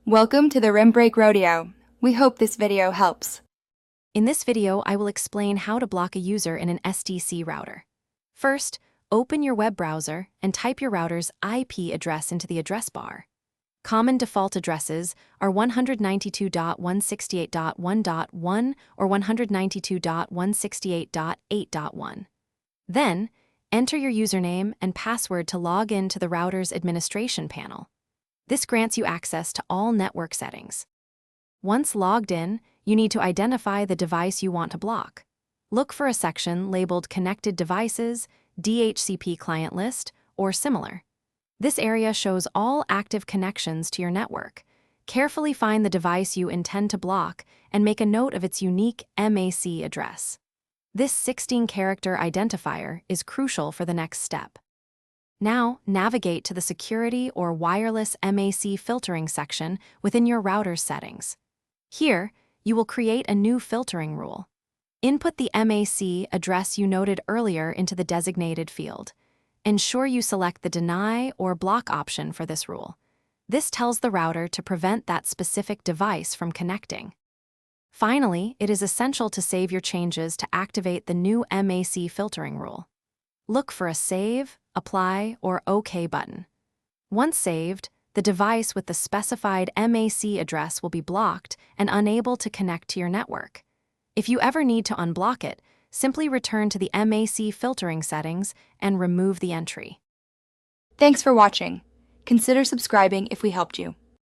Welcome to the Rim Break Rodeo. We hope this video helps. In this video, I will explain how to block a user in an STC router. First, open your web browser and type your router's IP address into the address bar. Common default addresses are 192.168.1.1 or 192.168.8.1. Then, enter your username and password to log in to the router's administration panel. This grants you access to all network settings. Once logged in, you need to identify the device you want to block. Look for a section labeled Connected Devices, DHCP Client List, or similar. This area shows all active connections to your network. Carefully find the device you intend to block and make a note of its unique MAC address. This 16-character identifier is crucial for the next step. Now, navigate to the Security or Wireless MAC Filtering section within your router's settings. Here, you will create a new filtering rule. Input the MAC address you noted earlier into the designated field. Ensure you select the Deny or Block option for this rule. This tells the router to prevent that specific device from connecting. Finally, it is essential to save your changes to activate the new MAC filtering rule. Look for a Save, Apply, or OK button. Once saved, the device with the specified MAC address will be blocked and unable to connect to your network. If you ever need to unblock it, simply return to the MAC filtering settings and remove the entry. Thanks for watching. Consider subscribing if we helped you.